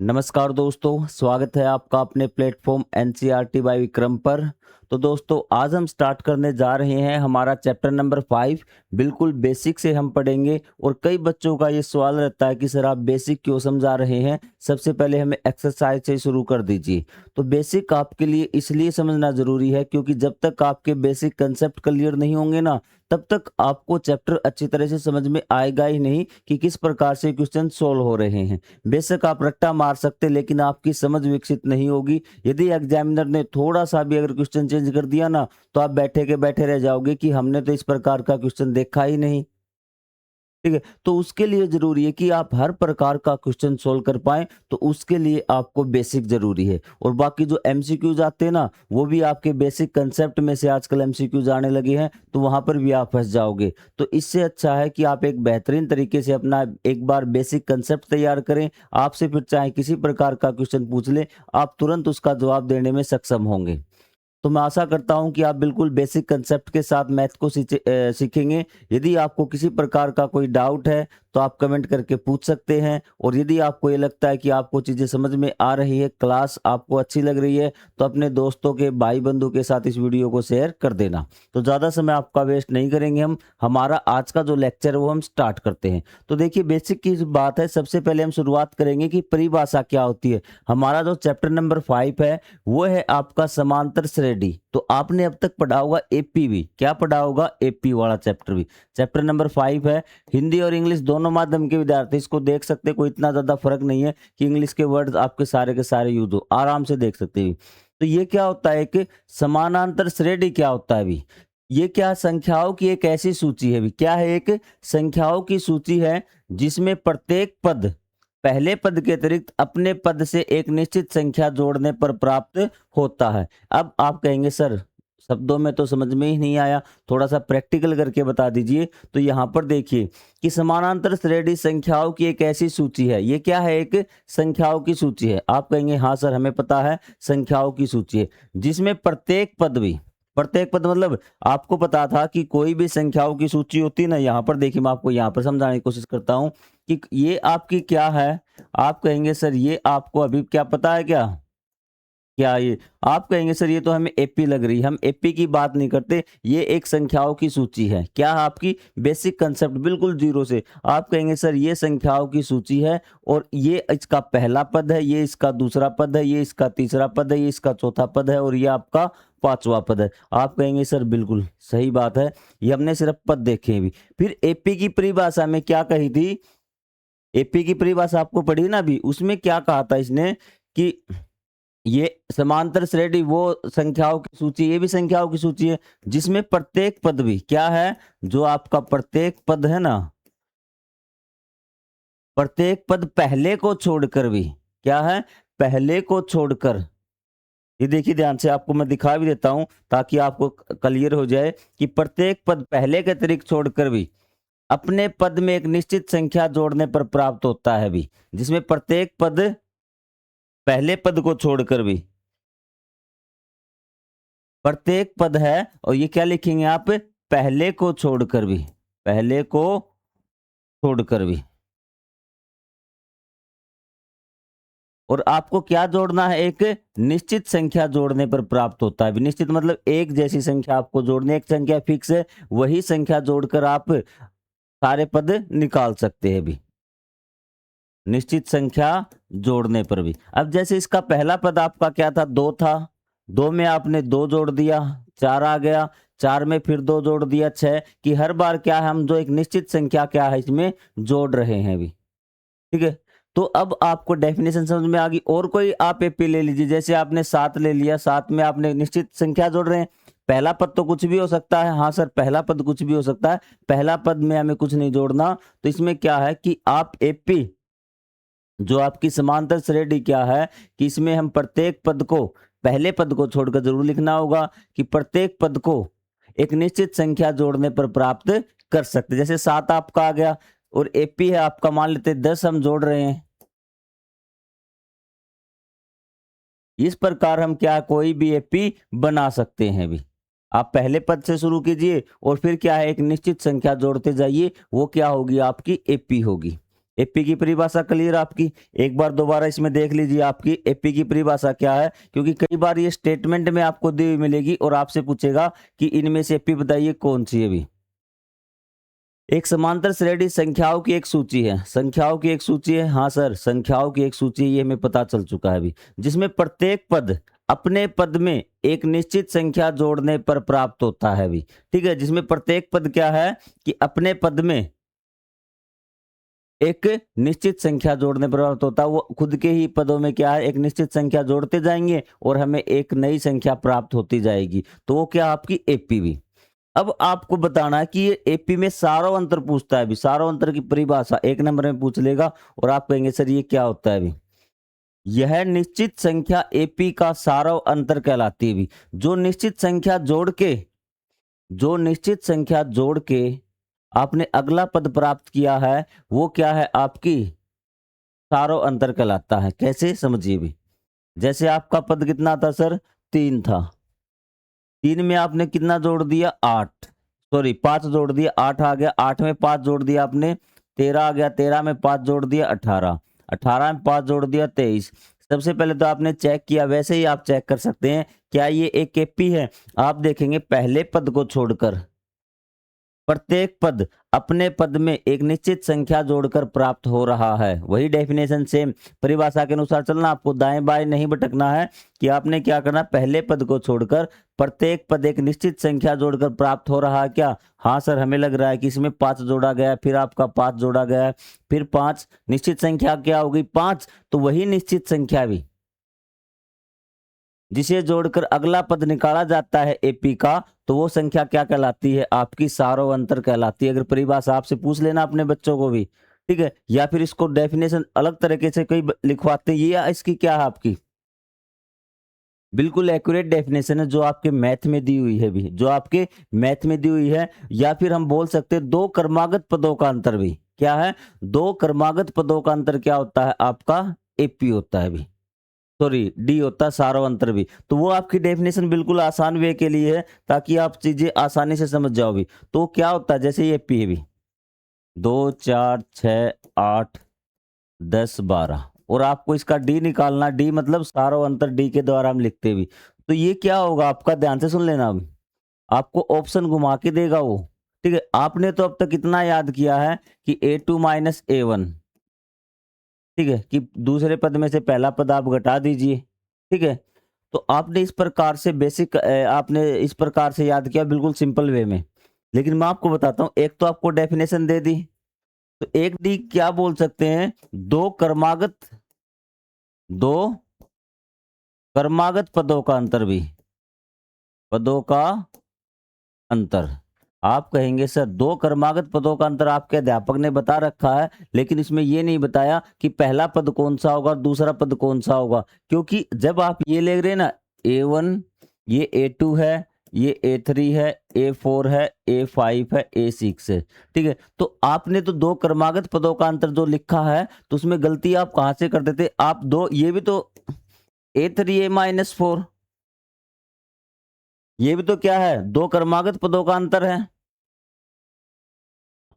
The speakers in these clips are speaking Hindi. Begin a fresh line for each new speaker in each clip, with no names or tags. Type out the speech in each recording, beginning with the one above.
नमस्कार दोस्तों, स्वागत है आपका अपने प्लेटफॉर्म एनसीईआरटी बाय विक्रम पर। तो दोस्तों, आज हम स्टार्ट करने जा रहे हैं हमारा चैप्टर नंबर 5। बिल्कुल बेसिक से हम पढ़ेंगे और कई बच्चों का ये सवाल रहता है कि सर आप बेसिक क्यों समझा रहे हैं, सबसे पहले हमें एक्सरसाइज से शुरू कर दीजिए। तो बेसिक आपके लिए इसलिए समझना ज़रूरी है क्योंकि जब तक आपके बेसिक कंसेप्ट क्लियर नहीं होंगे ना, तब तक आपको चैप्टर अच्छी तरह से समझ में आएगा ही नहीं कि किस प्रकार से क्वेश्चन सोल्व हो रहे हैं। बेशक आप रट्टा मार सकते, लेकिन आपकी समझ विकसित नहीं होगी। यदि एग्जामिनर ने थोड़ा सा भी अगर क्वेश्चन चेंज कर दिया ना, तो आप बैठे के बैठे रह जाओगे कि हमने तो इस प्रकार का क्वेश्चन देखा ही नहीं। ठीक है, तो उसके लिए जरूरी है कि आप हर प्रकार का क्वेश्चन सोल्व कर पाएं, तो उसके लिए आपको बेसिक जरूरी है। और बाकी जो एमसीक्यूज आते हैं ना, वो भी आपके बेसिक कंसेप्ट में से आजकल एमसीक्यूज आने लगे हैं, तो वहां पर भी आप फंस जाओगे। तो इससे अच्छा है कि आप एक बेहतरीन तरीके से अपना एक बार बेसिक कंसेप्ट तैयार करें। आपसे फिर चाहे किसी प्रकार का क्वेश्चन पूछ ले, आप तुरंत उसका जवाब देने में सक्षम होंगे। तो मैं आशा करता हूं कि आप बिल्कुल बेसिक कंसेप्ट के साथ मैथ को सीखेंगे। यदि आपको किसी प्रकार का कोई डाउट है तो आप कमेंट करके पूछ सकते हैं, और यदि आपको ये लगता है कि आपको चीज़ें समझ में आ रही है, क्लास आपको अच्छी लग रही है, तो अपने दोस्तों के भाई बंधु के साथ इस वीडियो को शेयर कर देना। तो ज़्यादा समय आपका वेस्ट नहीं करेंगे, हम हमारा आज का जो लेक्चर है वो हम स्टार्ट करते हैं। तो देखिए, बेसिक की बात है, सबसे पहले हम शुरुआत करेंगे कि परिभाषा क्या होती है। हमारा जो चैप्टर नंबर 5 है वो है आपका समांतर श्रेणी। तो आपने अब तक पढ़ा होगा एपी भी, क्या पढ़ा होगा, एपी वाला चैप्टर भी। चैप्टर नंबर 5 है। हिंदी और इंग्लिश दोनों माध्यम के विद्यार्थी इसको देख सकते हैं, कोई इतना ज्यादा फर्क नहीं है कि इंग्लिश के वर्ड्स आपके सारे के सारे यूज हो, आराम से देख सकते हैं। तो ये क्या होता है कि समानांतर श्रेणी क्या होता है अभी, ये क्या संख्याओं की एक ऐसी सूची है अभी, क्या है, एक संख्याओं की सूची है जिसमें प्रत्येक पद पहले पद के अतिरिक्त अपने पद से एक निश्चित संख्या जोड़ने पर प्राप्त होता है। अब आप कहेंगे सर शब्दों में तो समझ में ही नहीं आया, थोड़ा सा प्रैक्टिकल करके बता दीजिए। तो यहाँ पर देखिए कि समानांतर श्रेणी संख्याओं की एक ऐसी सूची है। ये क्या है, एक संख्याओं की सूची है। आप कहेंगे हाँ सर हमें पता है, संख्याओं की सूची है जिसमें प्रत्येक पद भी, प्रत्येक पद मतलब आपको पता था कि कोई भी संख्याओं की सूची होती है ना। यहाँ पर देखिए, मैं आपको यहाँ पर समझाने की कोशिश करता हूँ कि ये आपकी क्या है। आप कहेंगे सर ये आपको अभी क्या पता है, क्या क्या ये, आप कहेंगे सर ये तो हमें एपी लग रही है। हम एपी की बात नहीं करते, ये एक संख्याओं की सूची है। क्या है आपकी बेसिक कंसेप्ट बिल्कुल जीरो से। आप कहेंगे सर ये संख्याओं की सूची है, और ये इसका पहला पद है, ये इसका दूसरा पद है, ये इसका तीसरा पद है, ये इसका चौथा पद है, और ये आपका पांचवा पद है। आप कहेंगे सर बिल्कुल सही बात है, ये हमने सिर्फ पद देखे हैं भी। फिर एपी की परिभाषा में क्या कही थी, एपी की परिभाषा आपको पढ़ी ना अभी, उसमें क्या कहा था इसने कि ये समांतर श्रेणी वो संख्याओं की सूची, ये भी संख्याओं की सूची है जिसमें प्रत्येक पद भी क्या है, जो आपका प्रत्येक पद है ना, प्रत्येक पद पहले को छोड़कर भी, क्या है, पहले को छोड़कर। ये देखिए ध्यान से, आपको मैं दिखा भी देता हूं ताकि आपको क्लियर हो जाए कि प्रत्येक पद पहले के अतिरिक्त छोड़कर भी अपने पद में एक निश्चित संख्या जोड़ने पर प्राप्त होता है भी, जिसमें प्रत्येक पद पहले पद को छोड़कर भी, प्रत्येक पद है, और ये क्या लिखेंगे आप, पहले को छोड़कर भी, पहले को छोड़कर भी। और आपको क्या जोड़ना है, एक निश्चित संख्या जोड़ने पर प्राप्त होता है। निश्चित मतलब एक जैसी संख्या आपको जोड़नी है, एक संख्या फिक्स है, वही संख्या जोड़कर आप सारे पद निकाल सकते हैं भी, निश्चित संख्या जोड़ने पर भी। अब जैसे इसका पहला पद आपका क्या था, दो था, दो में आपने दो जोड़ दिया, चार आ गया, चार में फिर दो जोड़ दिया, छह, कि हर बार क्या है, हम जो एक निश्चित संख्या क्या है इसमें जोड़ रहे हैं अभी। ठीक है, तो अब आपको डेफिनेशन समझ में आ गई। और कोई आप एपी ले लीजिए, जैसे आपने सात ले लिया, सात में आपने निश्चित संख्या जोड़ रहे हैं। पहला पद तो कुछ भी हो सकता है, हाँ सर पहला पद कुछ भी हो सकता है, पहला पद में हमें कुछ नहीं जोड़ना। तो इसमें क्या है कि आप एपी जो आपकी समांतर श्रेणी क्या है कि इसमें हम प्रत्येक पद को, पहले पद को छोड़कर जरूर लिखना होगा कि प्रत्येक पद को एक निश्चित संख्या जोड़ने पर प्राप्त कर सकते। जैसे सात आपका आ गया, और एपी है आपका, मान लेते 10 हम जोड़ रहे हैं। इस प्रकार हम क्या कोई भी एपी बना सकते हैं भी। आप पहले पद से शुरू कीजिए और फिर क्या है, एक निश्चित संख्या जोड़ते जाइए, वो क्या होगी, आपकी एपी होगी। एपी की परिभाषा क्लियर आपकी? एक बार दोबारा इसमें देख लीजिए आपकी एपी की परिभाषा क्या है, क्योंकि कई बार ये स्टेटमेंट में आपको दी हुई मिलेगी और आपसे पूछेगा कि इनमें से एपी बताइए कौन सी है भी। एक समांतर श्रेणी संख्याओं की एक सूची है। संख्याओं की एक सूची है, हाँ सर, संख्याओं की एक सूची है, ये हमें पता चल चुका है अभी, जिसमें प्रत्येक पद अपने पद में एक निश्चित संख्या जोड़ने पर प्राप्त होता है अभी। ठीक है, जिसमें प्रत्येक पद क्या है कि अपने पद में एक निश्चित संख्या जोड़ने पर प्राप्त होता है। वो खुद के ही पदों में क्या है, एक निश्चित संख्या जोड़ते जाएंगे और हमें एक नई संख्या प्राप्त होती जाएगी, तो वो क्या आपकी एपीवी। अब आपको बताना है कि ये एपी में सारों अंतर पूछता है अभी। सारों अंतर की परिभाषा 1 नंबर में पूछ लेगा और आप कहेंगे सर ये क्या होता है अभी। यह निश्चित संख्या एपी का सारों अंतर कहलाती है अभी। जो निश्चित संख्या जोड़ के आपने अगला पद प्राप्त किया है, वो क्या है आपकी सारों अंतर कहलाता है। कैसे, समझिए भी। जैसे आपका पद कितना था सर, 3 था, 3 में आपने कितना जोड़ दिया, 8, सॉरी 5 जोड़ दिया, 8 आ गया, 8 में 5 जोड़ दिया आपने, 13 आ गया, 13 में 5 जोड़ दिया, 18, 18 में 5 जोड़ दिया, 23। सबसे पहले तो आपने चेक किया, वैसे ही आप चेक कर सकते हैं क्या ये एक एपी है। आप देखेंगे पहले पद को छोड़कर प्रत्येक पद अपने पद में एक निश्चित संख्या जोड़कर प्राप्त हो रहा है। वही डेफिनेशन सेम परिभाषा के अनुसार चलना, आपको दाएं बाएं नहीं भटकना है कि आपने क्या करना, पहले पद को छोड़कर प्रत्येक पद एक निश्चित संख्या जोड़कर प्राप्त हो रहा है क्या। हाँ सर, हमें लग रहा है कि इसमें 5 जोड़ा गया, फिर आपका 5 जोड़ा गया, फिर 5, निश्चित संख्या क्या होगी 5, तो वही निश्चित संख्या भी जिसे जोड़कर अगला पद निकाला जाता है एपी का, तो वो संख्या क्या कहलाती है आपकी सारों अंतर कहलाती है। अगर परिभाषा आपसे पूछ लेना अपने बच्चों को भी, ठीक है, या फिर इसको डेफिनेशन अलग तरीके से कई लिखवाते हैं, ये इसकी क्या है आपकी बिल्कुल एक्यूरेट डेफिनेशन है जो आपके मैथ में दी हुई है भी, जो आपके मैथ में दी हुई है। या फिर हम बोल सकते हैं दो क्रमागत पदों का अंतर भी क्या है, दो क्रमागत पदों का अंतर क्या होता है आपका एपी होता है भी, सॉरी डी होता है सारों अंतर भी। तो वो आपकी डेफिनेशन बिल्कुल आसान वे के लिए है ताकि आप चीजें आसानी से समझ जाओ भी। तो क्या होता है, जैसे ये पी है भी 2 4 6 8 10 12 और आपको इसका डी निकालना, डी मतलब सारों अंतर, डी के द्वारा हम लिखते भी। तो ये क्या होगा आपका, ध्यान से सुन लेना, अब आपको ऑप्शन घुमा के देगा वो। ठीक है, आपने तो अब तक इतना याद किया है कि a2 माइनस a1, ठीक है, कि दूसरे पद में से पहला पद आप घटा दीजिए। ठीक है, तो आपने इस प्रकार से बेसिक आपने इस प्रकार से याद किया बिल्कुल सिंपल वे में। लेकिन मैं आपको बताता हूं, एक तो आपको डेफिनेशन दे दी, तो एक डी क्या बोल सकते हैं, दो क्रमागत पदों का अंतर भी, पदों का अंतर। आप कहेंगे सर दो क्रमागत पदों का अंतर आपके अध्यापक ने बता रखा है, लेकिन इसमें ये नहीं बताया कि पहला पद कौन सा होगा और दूसरा पद कौन सा होगा। क्योंकि जब आप ये ले रहे हैं ना, A1 ये A2 है, ये A3 है, A4 है, A5 है, A6 है। ठीक है, तो आपने तो दो क्रमागत पदों का अंतर जो लिखा है, तो उसमें गलती आप कहां से करते थे, आप दो ये भी तो A3 A-4, ये भी तो क्या है, दो क्रमागत पदों का अंतर है।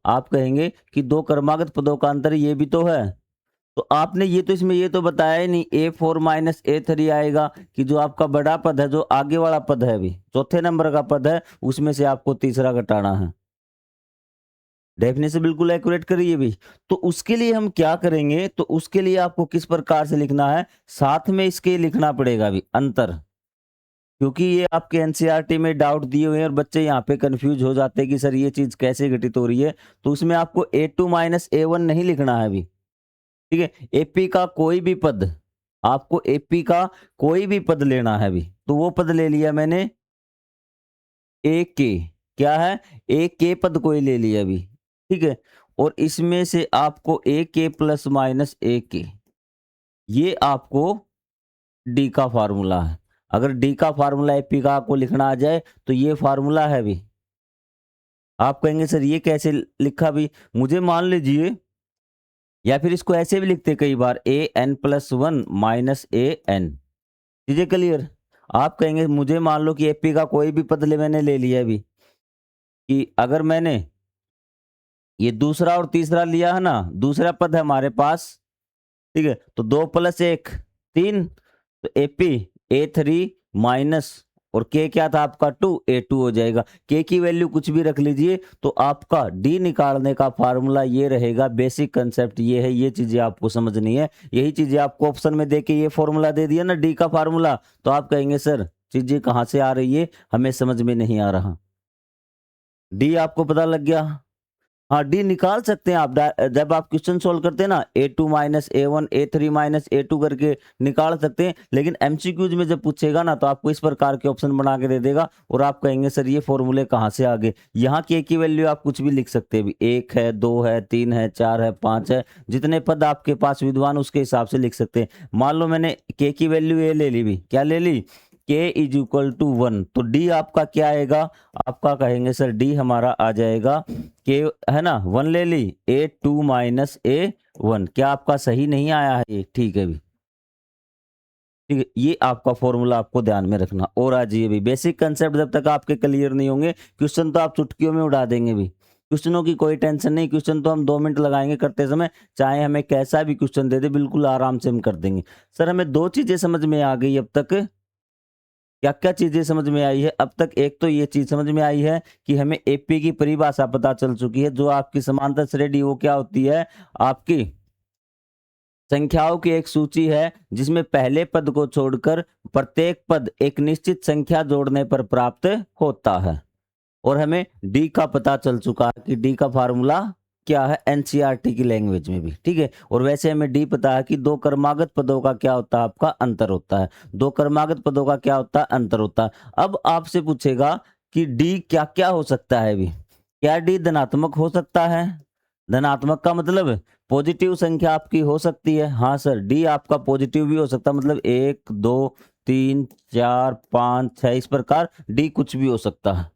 आप कहेंगे कि दो क्रमागत पदों का अंतर ये भी तो है, तो आपने ये तो इसमें ये तो बताया ही नहीं, A4 माइनस A3 आएगा कि जो आपका बड़ा पद है, जो आगे वाला पद है अभी चौथे नंबर का पद है, उसमें से आपको तीसरा घटाना है। डेफिनेशन बिल्कुल एक्यूरेट करिए भी। तो उसके लिए हम क्या करेंगे, तो उसके लिए आपको किस प्रकार से लिखना है, साथ में इसके लिखना पड़ेगा भी अंतर, क्योंकि ये आपके एनसीईआरटी में डाउट दिए हुए हैं और बच्चे यहाँ पे कंफ्यूज हो जाते हैं कि सर ये चीज कैसे घटित हो रही है। तो उसमें आपको A2 माइनस A1 नहीं लिखना है अभी। ठीक है, एपी का कोई भी पद, आपको एपी का कोई भी पद लेना है अभी, तो वो पद ले लिया मैंने ए के, क्या है ए के पद कोई ले लिया अभी। ठीक है, और इसमें से आपको ए के प्लस माइनस ए के, ये आपको डी का फार्मूला है। अगर डी का फार्मूला एपी का आपको लिखना आ जाए तो ये फार्मूला है अभी। आप कहेंगे सर ये कैसे लिखा भी, मुझे मान लीजिए, या फिर इसको ऐसे भी लिखते कई बार an+1 माइनस an। चीजें क्लियर। आप कहेंगे मुझे मान लो कि एपी का कोई भी पद मैंने ले लिया अभी, कि अगर मैंने ये दूसरा और तीसरा लिया है ना, दूसरा पद है हमारे पास, ठीक है, तो 2 + 1 3, तो एपी A3 माइनस और के क्या था आपका 2, A2 हो जाएगा। के की वैल्यू कुछ भी रख लीजिए, तो आपका डी निकालने का फार्मूला ये रहेगा। बेसिक कंसेप्ट ये है, ये चीजें आपको समझनी है। यही चीजें आपको ऑप्शन में देके ये फॉर्मूला दे दिया ना डी का फार्मूला, तो आप कहेंगे सर चीजें कहाँ से आ रही है, हमें समझ में नहीं आ रहा। डी आपको पता लग गया। हाँ, डी निकाल सकते हैं आप जब आप क्वेश्चन सोल्व करते हैं ना, A2 minus A1 A3 minus A2 करके निकाल सकते हैं। लेकिन एमसीक्यूज में जब पूछेगा ना, तो आपको इस प्रकार के ऑप्शन बना के दे देगा और आप कहेंगे सर ये फॉर्मूले कहाँ से आ गए। यहाँ के की वैल्यू आप कुछ भी लिख सकते हैं, 1 है, 2 है, 3 है, 4 है, 5 है, जितने पद आपके पास विद्वान उसके हिसाब से लिख सकते हैं। मान लो मैंने के की वैल्यू ए ले ली, भी क्या ले ली, के इज इक्वल टू 1, तो डी आपका क्या आएगा, आपका कहेंगे सर डी हमारा आ जाएगा के, है ना, 1 ले ली, A2 माइनस A1। क्या आपका सही नहीं आया है ये, ठीक है भी, ठीक है, ये आपका फॉर्मूला आपको ध्यान में रखना। और आज ये भी बेसिक कंसेप्ट जब तक आपके क्लियर नहीं होंगे, क्वेश्चन तो आप चुटकियों में उड़ा देंगे भी, क्वेश्चनों की कोई टेंशन नहीं, क्वेश्चन तो हम 2 मिनट लगाएंगे करते समय, चाहे हमें कैसा भी क्वेश्चन दे दे बिल्कुल आराम से हम कर देंगे। सर हमें 2 चीजें समझ में आ गई अब तक, क्या क्या चीजें समझ में आई है अब तक। एक तो ये चीज समझ में आई है कि हमें एपी की परिभाषा पता चल चुकी है, जो आपकी समांतर श्रेणी वो क्या होती है, आपकी संख्याओं की एक सूची है जिसमें पहले पद को छोड़कर प्रत्येक पद एक निश्चित संख्या जोड़ने पर प्राप्त होता है। और हमें डी का पता चल चुका है कि डी का फार्मूला क्या है एनसीईआरटी की लैंग्वेज में भी, ठीक है। और वैसे हमें डी पता है कि 2 क्रमागत पदों का क्या होता है, आपका अंतर होता है। 2 क्रमागत पदों का क्या होता है, अंतर होता है। अब आपसे पूछेगा कि डी क्या क्या हो सकता है भी, क्या डी धनात्मक हो सकता है। धनात्मक का मतलब पॉजिटिव संख्या आपकी हो सकती है, हाँ सर, डी आपका पॉजिटिव भी हो सकता है, मतलब 1 2 3 4 5 6 इस प्रकार डी कुछ भी हो सकता है।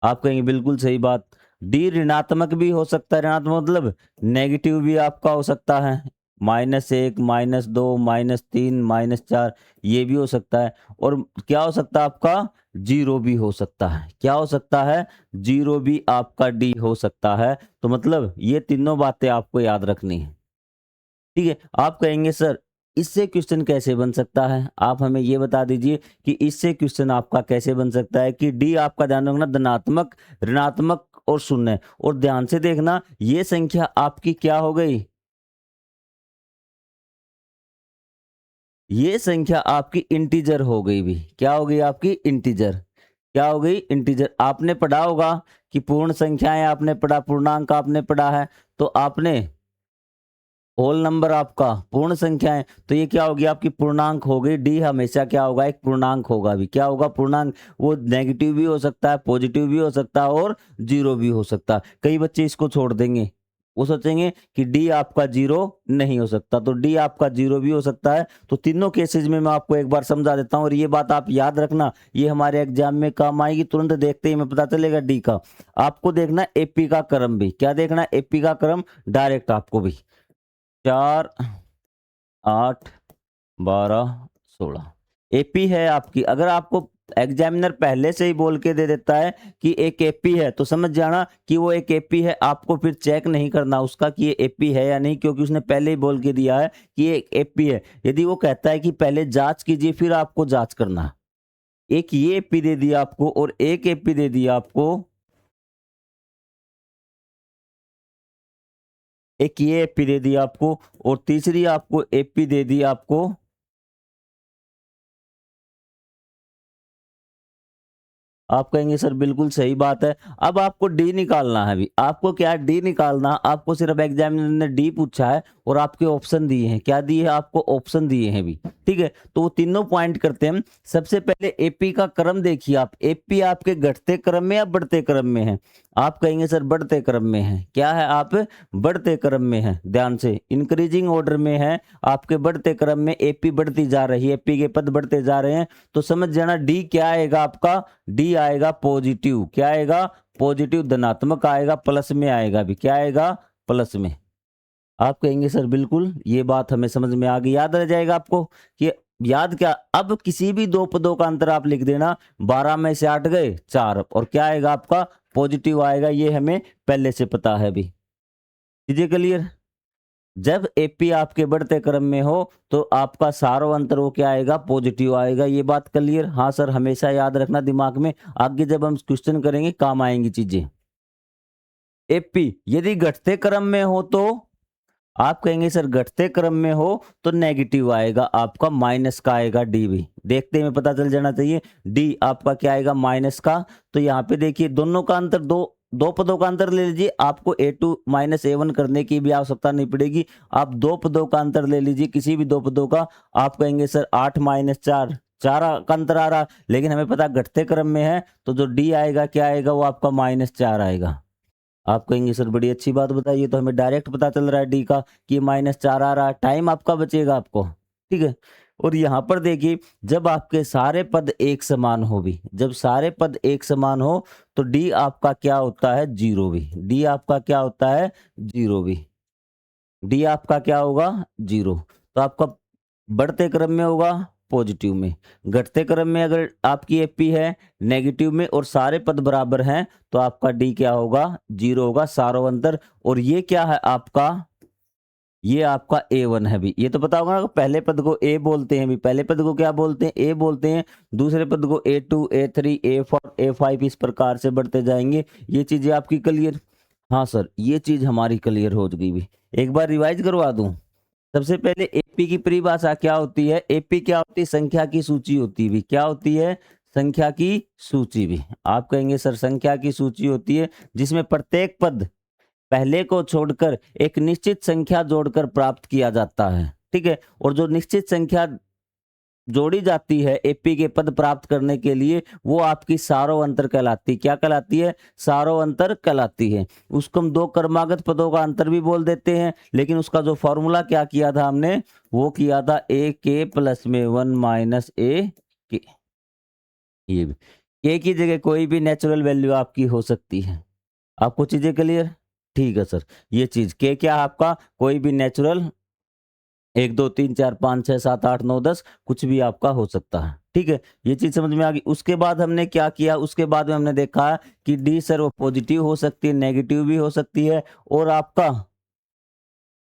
आप कहेंगे बिल्कुल सही बात। डी ऋणात्मक भी हो सकता है, ऋणात्मक मतलब नेगेटिव भी आपका हो सकता है, -1 -2 -3 -4 ये भी हो सकता है। और क्या हो सकता है आपका, जीरो भी हो सकता है। क्या हो सकता है, जीरो भी आपका डी हो सकता है। तो मतलब ये तीनों बातें आपको याद रखनी है, ठीक है। आप कहेंगे सर इससे क्वेश्चन कैसे बन सकता है, आप हमें ये बता दीजिए कि इससे क्वेश्चन आपका कैसे बन सकता है कि डी आपका ध्यान रखना धनात्मक, ऋणात्मक और शून्य। और ध्यान से देखना ये संख्या आपकी क्या हो गई, ये संख्या आपकी इंटीजर हो गई भी। क्या हो गई आपकी इंटीजर, क्या हो गई इंटीजर। आपने पढ़ा होगा कि पूर्ण संख्याएं आपने पढ़ा, पूर्णांक आपने पढ़ा है, तो आपने होल नंबर आपका पूर्ण संख्या है, तो ये क्या होगी आपकी पूर्णांक हो गई। डी हमेशा क्या होगा, एक पूर्णांक होगा भी। क्या होगा, पूर्णांक। वो नेगेटिव भी हो सकता है, पॉजिटिव भी हो सकता है और जीरो भी हो सकता है। कई बच्चे इसको छोड़ देंगे, वो सोचेंगे कि डी आपका जीरो नहीं हो सकता, तो डी आपका जीरो भी हो सकता है। तो तीनों केसेज में मैं आपको एक बार समझा देता हूँ और ये बात आप याद रखना, ये हमारे एग्जाम में काम आएगी। तुरंत देखते ही हमें पता चलेगा डी का। आपको देखना एपी का क्रम भी, क्या देखना, एपी का क्रम डायरेक्ट आपको भी 4 8 12 16 एपी है आपकी। अगर आपको एग्जामिनर पहले से ही बोल के दे देता है कि एक एपी है, तो समझ जाना कि वो एक एपी है। आपको फिर चेक नहीं करना उसका कि ये एपी है या नहीं, क्योंकि उसने पहले ही बोल के दिया है कि ये एक एपी है। यदि वो कहता है कि पहले जांच कीजिए फिर आपको जांच करना। एक ये एपी दे दिया आपको और एक एपी दे दिया आपको, एक ये एपी दे दिया आपको और तीसरी आपको एपी दे दी आपको, आप कहेंगे सर बिल्कुल सही बात है। अब आपको डी निकालना है भी। आपको क्या डी निकालना, आपको सिर्फ एग्जामिनर ने डी पूछा है और आपके ऑप्शन दिए हैं। क्या दिए हैं आपको, ऑप्शन दिए हैं भी, ठीक है। तो वो तीनों पॉइंट करते हैं। सबसे पहले एपी का क्रम देखिए आप, एपी आपके घटते क्रम में या बढ़ते क्रम में है। आप कहेंगे सर बढ़ते क्रम में है। क्या है, आप बढ़ते क्रम में है, ध्यान से इंक्रीजिंग ऑर्डर में है आपके, बढ़ते क्रम में एपी बढ़ती जा रही है, एपी के पद बढ़ते जा रहे हैं। तो समझ जाना डी क्या आएगा आपका, डी आएगा पॉजिटिव। क्या आएगा, पॉजिटिव, धनात्मक आएगा, प्लस में आएगा भी। क्या आएगा, प्लस में। आप कहेंगे सर बिल्कुल ये बात हमें समझ में आ गई। याद रह जाएगा आपको कि याद क्या, अब किसी भी 2 पदों का अंतर आप लिख देना, 12 में से 8 गए 4 और क्या आएगा आपका पॉजिटिव आएगा। ये हमें पहले से पता है भी। चीजें क्लियर। जब एपी आपके बढ़ते क्रम में हो तो आपका सारो अंतर वो क्या आएगा, पॉजिटिव आएगा। ये बात क्लियर। हाँ सर, हमेशा याद रखना दिमाग में, आगे जब हम क्वेश्चन करेंगे काम आएंगी चीजें। एपी यदि घटते क्रम में हो तो आप कहेंगे सर घटते क्रम में हो तो नेगेटिव आएगा, आपका माइनस का आएगा। डी भी देखते में पता चल जाना चाहिए। डी आपका क्या आएगा, माइनस का। तो यहाँ पे देखिए दोनों का अंतर, दो पदों का अंतर ले लीजिए, आपको a2 माइनस a1 करने की भी आवश्यकता नहीं पड़ेगी। आप दो पदों का अंतर ले लीजिए, किसी भी दो पदों का। आप कहेंगे सर 8 माइनस 4, 4 का अंतर आ रहा, लेकिन हमें पता घटते क्रम में है, तो जो डी आएगा क्या आएगा, वो आपका -4 आएगा। आप कहेंगे सर बड़ी अच्छी बात बताइए, तो हमें डायरेक्ट पता चल रहा है डी का कि -4 आ रहा है, टाइम आपका बचेगा आपको। ठीक है। और यहाँ पर देखिए जब आपके सारे पद एक समान हो भी, जब सारे पद एक समान हो तो डी आपका क्या होता है, 0 भी। डी आपका क्या होता है, 0 भी। डी आपका क्या होगा, 0। तो आपका बढ़ते क्रम में होगा पॉजिटिव में, घटते क्रम में अगर आपकी एपी है नेगेटिव में और सारे पद बराबर हैं तो आपका डी क्या होगा, 0 होगा, सारो अंतर। और ये क्या है आपका, ये आपका A1 है भी। ये तो पता होगा ना, पहले पद को A बोलते हैं भी, पहले पद को क्या बोलते हैं, A बोलते हैं। दूसरे पद को A2, A3, A4, A5 इस प्रकार से बढ़ते जाएंगे। ये चीजें आपकी क्लियर। हाँ सर, ये चीज हमारी क्लियर हो गई भी। एक बार रिवाइज करवा दूं। सबसे पहले एपी की परिभाषा क्या होती है, एपी क्या होती है, संख्या की सूची होती है। क्या होती है, संख्या की सूची भी। आप कहेंगे सर संख्या की सूची होती है जिसमें प्रत्येक पद पहले को छोड़कर एक निश्चित संख्या जोड़कर प्राप्त किया जाता है। ठीक है। और जो निश्चित संख्या जोड़ी जाती है एपी के पद प्राप्त करने के लिए, वो आपकी सारो अंतर कहलाती। क्या कहलाती है, सारो अंतर कहलाती है। उसको हम दो क्रमागत पदों का अंतर भी बोल देते हैं, लेकिन उसका जो फॉर्मूला क्या किया था हमने, वो किया था ए के प्लस में 1 माइनस ए के। ये भी के की जगह कोई भी नेचुरल वैल्यू आपकी हो सकती है। आपको चीजें क्लियर। ठीक है सर, ये चीज के क्या आपका कोई भी नेचुरल 1 2 3 4 5 6 7 8 9 10 कुछ भी आपका हो सकता है। ठीक है, ये चीज समझ में आ गई। उसके बाद हमने क्या किया, उसके बाद में हमने देखा कि डी सर वो पॉजिटिव हो सकती है, नेगेटिव भी हो सकती है, और आपका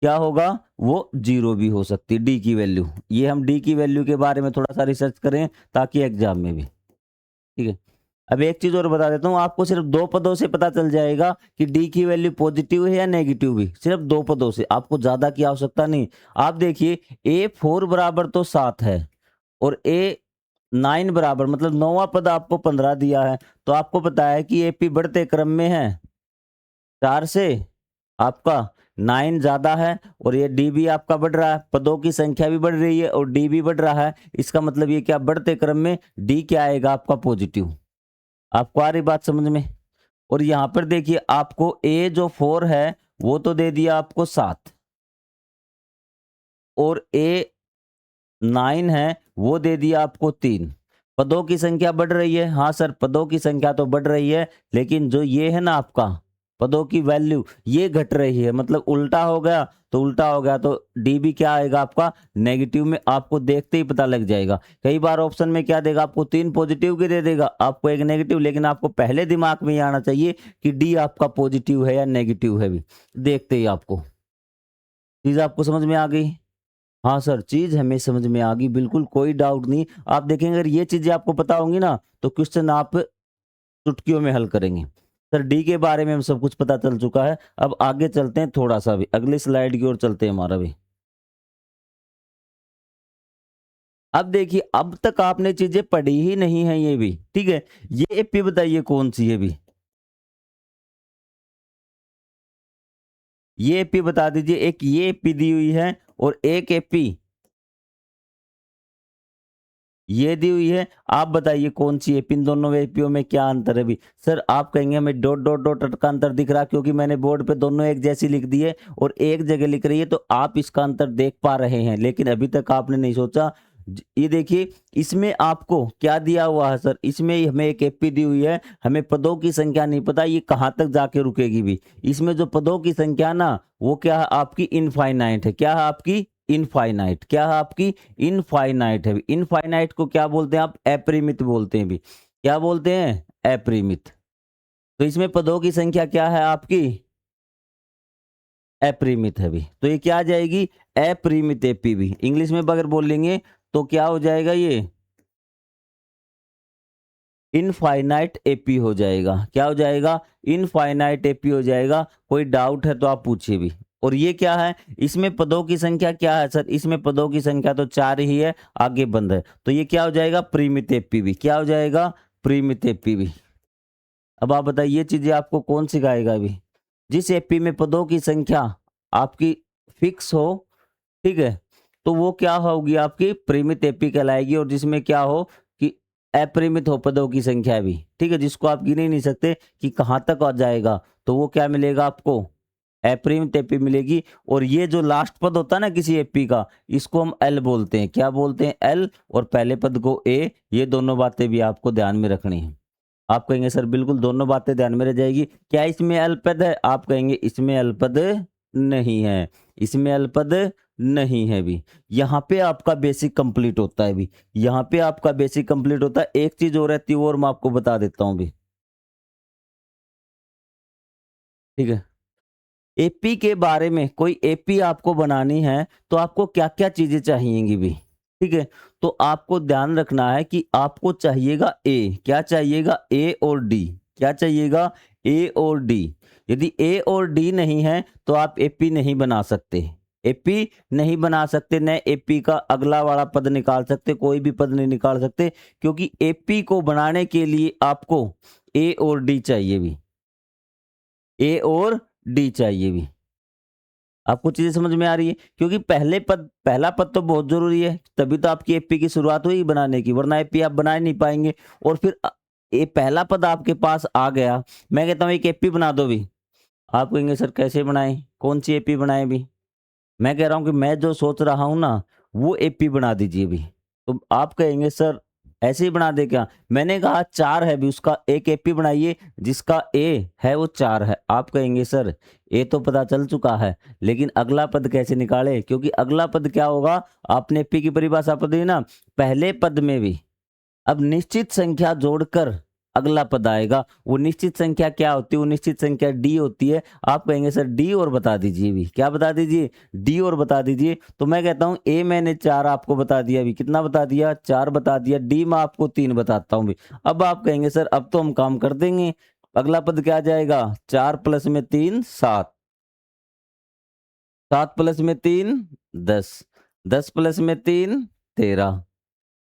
क्या होगा, वो 0 भी हो सकती है डी की वैल्यू। ये हम डी की वैल्यू के बारे में थोड़ा सा रिसर्च करें ताकि एग्जाम में भी। ठीक है। अब एक चीज और बता देता हूँ आपको, सिर्फ दो पदों से पता चल जाएगा कि डी की वैल्यू पॉजिटिव है या नेगेटिव भी, सिर्फ दो पदों से, आपको ज्यादा की आवश्यकता नहीं। आप देखिए A4 बराबर तो 7 है और A9 बराबर मतलब 9वां पद आपको 15 दिया है, तो आपको पता है कि एपी बढ़ते क्रम में है 4 से, आपका 9 ज्यादा है, और ये डी भी आपका बढ़ रहा है, पदों की संख्या भी बढ़ रही है और डी भी बढ़ रहा है। इसका मतलब ये क्या, बढ़ते क्रम में डी क्या आएगा आपका, पॉजिटिव। आपको आ रही बात समझ में। और यहां पर देखिए आपको ए जो 4 है वो तो दे दिया आपको 7, और A9 है वो दे दिया आपको 3। पदों की संख्या बढ़ रही है, हाँ सर पदों की संख्या तो बढ़ रही है, लेकिन जो ये है ना आपका पदों की वैल्यू ये घट रही है, मतलब उल्टा हो गया। तो उल्टा हो गया तो डी भी क्या आएगा आपका, नेगेटिव में। आपको देखते ही पता लग जाएगा। कई बार ऑप्शन में क्या देगा आपको, 3 पॉजिटिव के दे देगा, आपको एक नेगेटिव, लेकिन आपको पहले दिमाग में ये आना चाहिए कि डी आपका पॉजिटिव है या नेगेटिव है भी। देखते ही आपको चीज आपको समझ में आ गई। हाँ सर, चीज हमें समझ में आ गई, बिल्कुल कोई डाउट नहीं। आप देखेंगे अगर ये चीजें आपको पता होंगी ना तो क्वेश्चन आप चुटकियों में हल करेंगे। सर डी के बारे में हम सब कुछ पता चल चुका है। अब आगे चलते हैं, थोड़ा सा भी अगली स्लाइड की ओर चलते हैं हमारा भी। अब देखिए अब तक आपने चीजें पढ़ी ही नहीं है ये भी। ठीक है, ये एपी बताइए कौन सी है भी, ये एपी बता दीजिए। एक ये एपी दी हुई है और एक एपी ये दी हुई है। आप बताइए कौन सी एपी, इन दोनों एपीओ में क्या अंतर है भी। सर आप कहेंगे हमें डॉट डॉट डॉट का अंतर दिख रहा, क्योंकि मैंने बोर्ड पे दोनों एक जैसी लिख दी है और एक जगह लिख रही है, तो आप इसका अंतर देख पा रहे हैं, लेकिन अभी तक आपने नहीं सोचा। ये देखिए इसमें आपको क्या दिया हुआ है सर, इसमें हमें एक एपी दी हुई है, हमें पदों की संख्या नहीं पता ये कहाँ तक जाके रुकेगी भी। इसमें जो पदों की संख्या ना वो क्या है आपकी, इनफाइनाइट है। क्या है आपकी, इनफाइनाइट। क्या है आपकी, इनफाइनाइट है। इनफाइनाइट को क्या बोलते हैं आप, अपरिमित बोलते हैं भी। क्या बोलते हैं, अपरिमित। तो इसमें पदों की संख्या क्या है आपकी, अपरिमित है भी। तो ये क्या आ जाएगी, अपरिमित एपी भी। इंग्लिश में अगर बोलेंगे तो क्या हो जाएगा, ये इनफाइनाइट एपी हो जाएगा। क्या हो जाएगा, इनफाइनाइट एपी हो जाएगा। कोई डाउट है तो आप पूछिए भी। और ये क्या है, इसमें पदों की संख्या क्या है सर, इसमें पदों की संख्या तो 4 ही है, आगे बंद है, तो ये क्या हो जाएगा, परिमित एपी भी। क्या हो जाएगा, परिमित एपी भी। अब आप बताइए, ये चीजें आपको कौन सिखाएगा अभी। जिस एपी में पदों की संख्या आपकी फिक्स हो, ठीक है, तो वो क्या होगी, आपकी परिमित एपी कहलाएगी। और जिसमें क्या हो कि अपरिमित हो पदों की संख्या भी, ठीक है, जिसको आप गिन ही नहीं सकते कि कहाँ तक आ जाएगा, तो वो क्या मिलेगा आपको, अपरिमित एपी मिलेगी। और ये जो लास्ट पद होता है ना किसी एपी का, इसको हम एल बोलते हैं। क्या बोलते हैं, एल। और पहले पद को ए। ये दोनों बातें भी आपको ध्यान में रखनी है। आप कहेंगे सर बिल्कुल दोनों बातें ध्यान में रह जाएगी, क्या इसमें अल्पद है, आप कहेंगे इसमें अल्पद नहीं है, इसमें अल्पद नहीं है भी। यहाँ पे आपका बेसिक कंप्लीट होता है भी, यहाँ पे आपका बेसिक कंप्लीट होता है। एक चीज और रहती है और मैं आपको बता देता हूँ भी, ठीक है। एपी के बारे में, कोई एपी आपको बनानी है तो आपको क्या क्या चीजें चाहिएंगी भी, ठीक है। तो आपको ध्यान रखना है कि आपको चाहिएगा ए, क्या चाहिएगा, ए और डी। क्या चाहिएगा, ए और डी। यदि ए और डी नहीं है तो आप एपी नहीं बना सकते, एपी नहीं बना सकते। न एपी का अगला वाला पद निकाल सकते, कोई भी पद नहीं निकाल सकते, क्योंकि एपी को बनाने के लिए आपको ए और डी चाहिए भी, ए और डी चाहिए भी। आपको चीजें समझ में आ रही है, क्योंकि पहला पद तो बहुत जरूरी है, तभी तो आपकी एपी की शुरुआत हुई बनाने की, वरना एपी आप बना ही नहीं पाएंगे। और फिर ये पहला पद आपके पास आ गया, मैं कहता हूँ एक एपी बना दो भी। आप कहेंगे सर कैसे बनाएं, कौन सी एपी बनाएं भी। मैं कह रहा हूं कि मैं जो सोच रहा हूं ना, वो एपी बना दीजिए भी। तो आप कहेंगे सर ऐसे ही बना दे क्या, मैंने कहा 4 है भी, उसका एक एपी बनाइए जिसका ए है वो 4 है। आप कहेंगे सर ए तो पता चल चुका है, लेकिन अगला पद कैसे निकाले, क्योंकि अगला पद क्या होगा, आपने एपी की परिभाषा पढ़ी ना, पहले पद में भी अब निश्चित संख्या जोड़कर अगला पद आएगा। वो निश्चित संख्या क्या होती है, वो निश्चित संख्या डी होती है। आप कहेंगे सर डी और बता दीजिए भी, क्या बता दीजिए, डी और बता दीजिए। तो मैं कहता हूं ए मैंने 4 आपको बता दिया भी, कितना बता दिया, 4 बता दिया। डी मैं आपको 3 बताता हूं भी। अब आप कहेंगे सर अब तो हम काम कर देंगे, अगला पद क्या आ जाएगा, 4 प्लस में 3 7, 7 प्लस में 3 10, 10 प्लस में 3 13।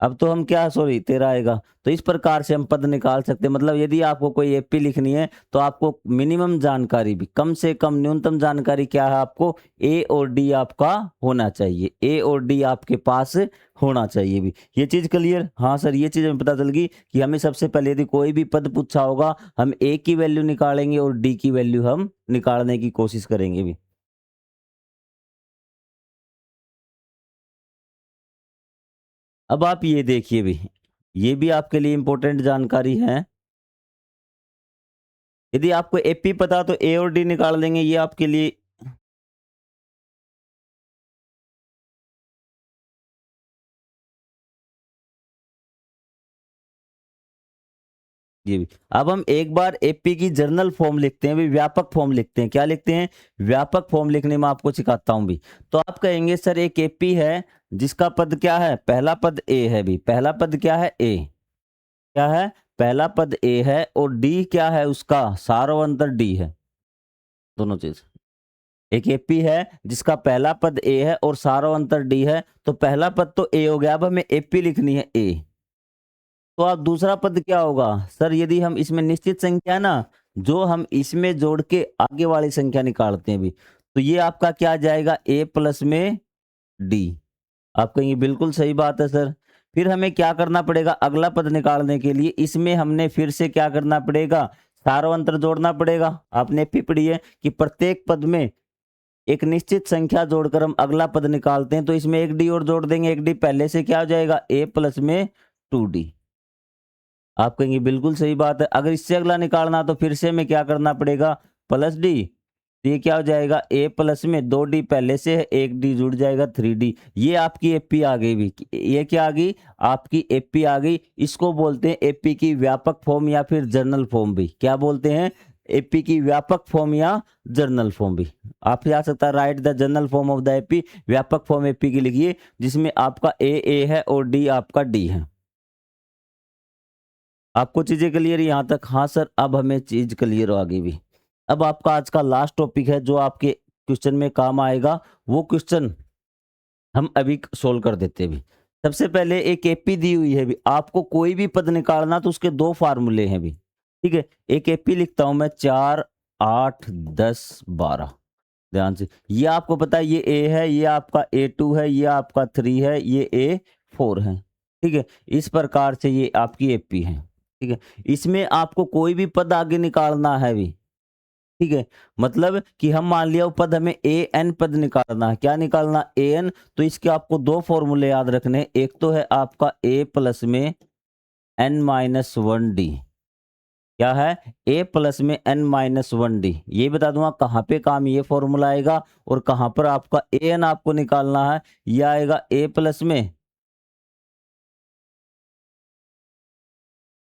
अब तो हम क्या, सॉरी 13 आएगा। तो इस प्रकार से हम पद निकाल सकते हैं। मतलब यदि आपको कोई एपी लिखनी है तो आपको मिनिमम जानकारी भी, कम से कम न्यूनतम जानकारी क्या है, आपको ए और डी आपका होना चाहिए, ए और डी आपके पास होना चाहिए भी। ये चीज क्लियर, हाँ सर ये चीज हमें पता चल गई कि हमें सबसे पहले यदि कोई भी पद पूछा होगा, हम ए की वैल्यू निकालेंगे और डी की वैल्यू हम निकालने की कोशिश करेंगे भी। अब आप ये देखिए भी, ये भी आपके लिए इंपॉर्टेंट जानकारी है। यदि आपको एपी पता तो ए और डी निकाल देंगे, ये आपके लिए। जी, अब हम एक बार एपी की जर्नल फॉर्म लिखते हैं भी, व्यापक फॉर्म लिखते हैं। क्या लिखते हैं, व्यापक फॉर्म लिखने में आपको सिखाता हूं भी। तो आप कहेंगे सर एक एपी है जिसका पद क्या है, पहला पद ए है भी, पहला पद क्या है, ए, क्या है, पहला पद ए है, और डी क्या है उसका, सार्वंतर डी है। दोनों चीज, एक एपी है जिसका पहला पद ए है और सार्वंतर डी है, तो पहला पद तो ए हो गया। अब हमें एपी लिखनी है ए, तो आप दूसरा पद क्या होगा सर, यदि हम इसमें निश्चित संख्या ना, जो हम इसमें जोड़ के आगे वाली संख्या निकालते हैं भी, तो ये आपका क्या आ जाएगा, ए प्लस में डी। आप कहेंगे बिल्कुल सही बात है सर। फिर हमें क्या करना पड़ेगा, अगला पद निकालने के लिए इसमें हमने फिर से क्या करना पड़ेगा, सार्वंतर जोड़ना पड़ेगा। आपने भी पढ़ी है कि प्रत्येक पद में एक निश्चित संख्या जोड़कर हम अगला पद निकालते हैं, तो इसमें एक डी और जोड़ देंगे, एक डी पहले से क्या हो जाएगा, ए प्लस में 2d। आप कहेंगे बिल्कुल सही बात है। अगर इससे अगला निकालना तो फिर से हमें क्या करना पड़ेगा, प्लस डी। तो ये क्या हो जाएगा, ए प्लस में 2d पहले से है, एक डी जुड़ जाएगा 3d। ये आपकी एपी आ गई भी, ये क्या आ गई, आपकी एपी आ गई। इसको बोलते हैं एपी की व्यापक फॉर्म या फिर जर्नल फॉर्म भी। क्या बोलते हैं, एपी की व्यापक फॉर्म या जर्नल फॉर्म भी आप आ सकता है। Right the journal form of the AP, व्यापक फॉर्म एपी की लिखिए जिसमें आपका ए है और डी आपका डी है। आपको चीजें क्लियर यहाँ तक? हाँ सर, अब हमें चीज क्लियर हो आगे भी। अब आपका आज का लास्ट टॉपिक है जो आपके क्वेश्चन में काम आएगा, वो क्वेश्चन हम अभी सोल्व कर देते हैं भी। सबसे पहले एक एपी दी हुई है भी, आपको कोई भी पद निकालना तो उसके दो फार्मूले हैं भी, ठीक है। एक एपी लिखता हूं मैं 4 8 10 12, ध्यान से। ये आपको पता है ये ए है, ये आपका A2 है, ये आपका 3 है, ये A4 है, ठीक है। इस प्रकार से ये आपकी एपी है, ठीक है। इसमें आपको कोई भी पद आगे निकालना है भी, ठीक है। मतलब कि हम मान लिया वो पद हमें an पद निकालना है। क्या निकालना? an। तो इसके आपको दो फॉर्मूले याद रखने, एक तो है आपका a प्लस में n-1d, क्या है? a प्लस में n-1d। ये बता दूंगा कहाँ पे काम ये फॉर्मूला आएगा और कहाँ पर आपका an आपको निकालना है। ये आएगा a प्लस में,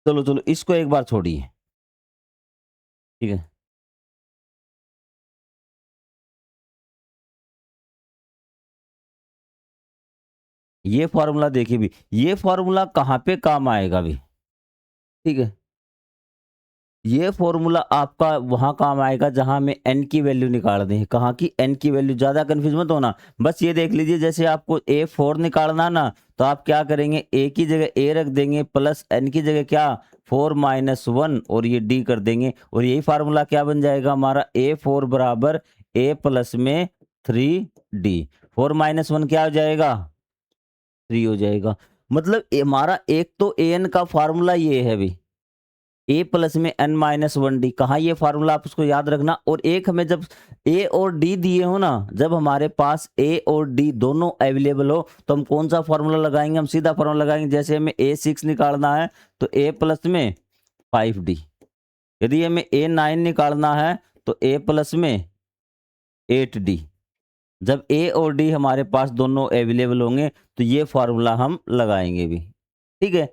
चलो चलो इसको एक बार छोड़िए, ठीक है। ये फॉर्मूला देखिए भी, ये फॉर्मूला कहाँ पे काम आएगा भी, ठीक है। ये फॉर्मूला आपका वहां काम आएगा जहां हमें n की वैल्यू निकालनी है। कहाँ की? n की वैल्यू। ज्यादा कंफ्यूज मत होना, बस ये देख लीजिए जैसे आपको A4 निकालना ना, तो आप क्या करेंगे, a की जगह a रख देंगे प्लस n की जगह क्या 4-1 और ये d कर देंगे, और यही फार्मूला क्या बन जाएगा हमारा, A4 बराबर a प्लस में 3d। 4-1 क्या हो जाएगा? 3 हो जाएगा। मतलब हमारा एक तो an का फार्मूला ये है भी, a प्लस में n-1d। कहाँ ये फार्मूला, आप उसको याद रखना। और एक हमें जब a और d दिए हो ना, जब हमारे पास a और d दोनों अवेलेबल हो तो हम कौन सा फार्मूला लगाएंगे? हम सीधा फार्मूला लगाएंगे। जैसे हमें a6 निकालना है तो a प्लस में 5d, यदि हमें a9 निकालना है तो a प्लस में 8d। जब a और d हमारे पास दोनों अवेलेबल होंगे तो ये फार्मूला हम लगाएंगे भी, ठीक है।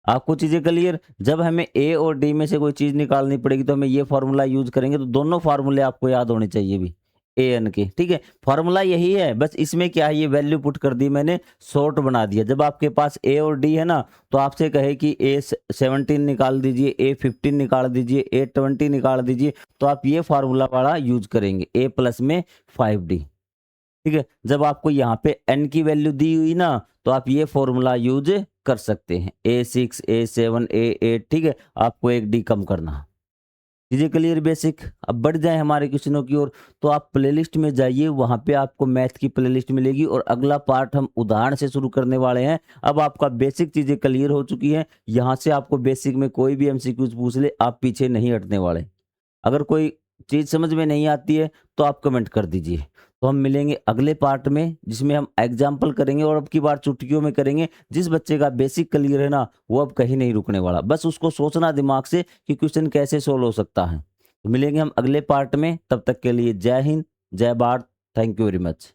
आपको चीजें क्लियर? जब हमें ए और डी में से कोई चीज निकालनी पड़ेगी तो हमें ये फार्मूला यूज करेंगे। तो दोनों फार्मूले आपको याद होने चाहिए भी, ए एन के, ठीक है। फार्मूला यही है, बस इसमें क्या है, ये वैल्यू पुट कर दी मैंने, शॉर्ट बना दिया। जब आपके पास ए और डी है ना, तो आपसे कहे कि A17 निकाल दीजिए, A15 निकाल दीजिए, A20 निकाल दीजिए, तो आप ये फार्मूला वाला यूज करेंगे, a प्लस में 5d, ठीक है। जब आपको यहाँ पे n की वैल्यू दी हुई ना, तो आप ये फॉर्मूला यूज कर सकते हैं, A6 A7 A8, ठीक है। आपको एक डी कम करना। चीजें क्लियर बेसिक? अब बढ़ जाए हमारे क्वेश्चनों की ओर, तो आप प्लेलिस्ट में जाइए, वहां पे आपको मैथ की प्लेलिस्ट मिलेगी और अगला पार्ट हम उदाहरण से शुरू करने वाले हैं। अब आपका बेसिक चीजें क्लियर हो चुकी हैं, यहाँ से आपको बेसिक में कोई भी एमसीक्यूज पूछ ले, आप पीछे नहीं हटने वाले। अगर कोई चीज समझ में नहीं आती है तो आप कमेंट कर दीजिए। तो हम मिलेंगे अगले पार्ट में जिसमें हम एग्जाम्पल करेंगे, और अब की बार चुटकियों में करेंगे। जिस बच्चे का बेसिक क्लियर है ना, वो अब कहीं नहीं रुकने वाला, बस उसको सोचना दिमाग से कि क्वेश्चन कैसे सोल्व हो सकता है। तो मिलेंगे हम अगले पार्ट में, तब तक के लिए जय हिंद, जय Bharat, thank you very much.